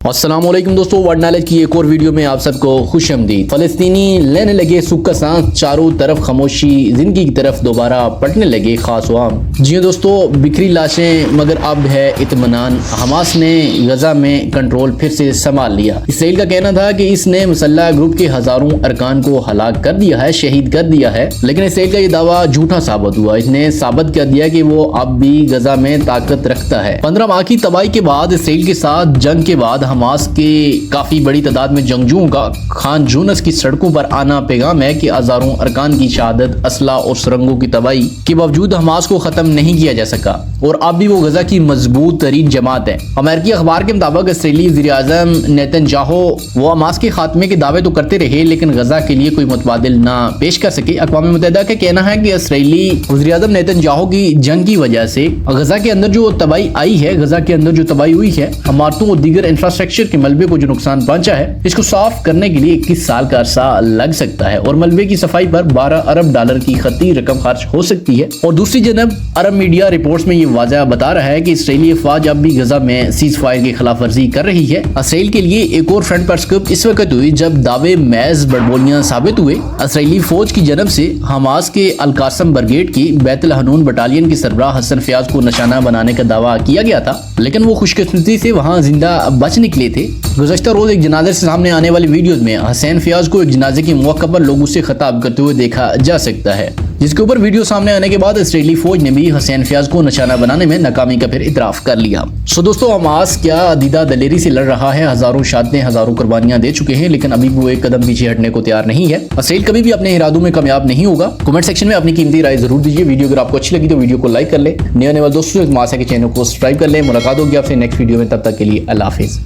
अस्सलामुअलैकुम दोस्तों, world knowledge की एक और वीडियो में आप सबको खुश आमदीद। फलस्तीनी लेने लगे सुख का सांस, चारों तरफ खामोशी, जिंदगी की तरफ दोबारा पलटने लगे खास वाम। जी हाँ दोस्तों, बिखरी लाशें मगर अब है इत्मीनान। हमास ने गजा में कंट्रोल फिर से संभाल लिया। इसराइल का कहना था कि इसने मुसल्लह ग्रुप के हजारों अरकान को हलाक कर दिया है, शहीद कर दिया है, लेकिन इसराइल का ये दावा झूठा साबित हुआ। इसने साबित कर दिया कि वो अब भी गजा में ताकत रखता है। 15 माह की तबाही के बाद इसराइल के साथ जंग के बाद हमास के काफी बड़ी तादाद में जंगजुओं का खान यूनिस की सड़कों पर आना पैगाम है कि हजारों अरकान की शहादत, असला और सुरंगों की तबाही के बावजूद हमास को खत्म नहीं किया जा सका और अब भी वो गजा की मजबूत तरीन जमात है। अमेरिकी अखबार के मुताबिक इसराइली वज़ीर-ए-आज़म नेतन्याहू वो हमास के खात्मे के दावे तो करते रहे, लेकिन गजा के लिए कोई मुतबादिल ना पेश कर सके। अक़वाम मुत्तहिदा का कहना है कि इसराइली वज़ीर-ए-आज़म नेतन्याहू की जंग की वजह से गजा के अंदर जो तबाही आई है, गजा के अंदर जो तबाही हुई है, इमारतों और दीगर इंफ्रास्ट्रक्चर के मलबे को जो नुकसान पहुंचा है, इसको साफ करने के लिए 21 साल का अरसा लग सकता है और मलबे की सफाई पर 12 अरब डॉलर की खती रकम खर्च हो सकती है। और दूसरी जनब अरब मीडिया रिपोर्ट्स में ये वाज़ह बता रहा है कि इसराइली अफवाज अब भी गजा में सीज फायर की खिलाफ वर्जी कर रही है। इसराइल के लिए एक और फ्रंट पर स्कूप इस वक्त हुई जब दावे महज बड़बोलियां साबित हुए। इसराइली फौज की जनब से हमास के अल-कासम ब्रिगेड की बैतुल हनून बटालियन के सरबराह हसन फयाज को निशाना बनाने का दावा किया गया था, लेकिन वो खुशकिस्मती से वहां जिंदा बच निकले थे। गुज़श्ता रोज एक जनाजे से सामने आने वाली वीडियोज में हसन फयाज को एक जनाजे के मौके पर लोगों से खिताब करते हुए देखा जा सकता है, जिसके ऊपर वीडियो सामने आने के बाद इसराइली फौज ने भी हसन फयाज को निशाना बनाने में नाकामी का फिर इतराफ कर लिया। सो दोस्तों, हमास क्या दीदा दलेरी से लड़ रहा है, हजारों शहादतें, हजारों कुर्बानियां दे चुके हैं, लेकिन अभी वो एक कदम पीछे हटने को तैयार नहीं है। इसराइल कभी भी अपने इरादों में कामयाब नहीं होगा। कमेंट सेक्शन में अपनी कीमती राय जरूर दीजिए। वीडियो अगर आपको अच्छी लगी तो वीडियो को लाइक कर ले। नए आने वाले दोस्तों के चैनल को सब्सक्राइब कर ले। मुलाकात होगी आपसे नेक्स्ट वीडियो में, तब तक के लिए अल्लाह हाफिज।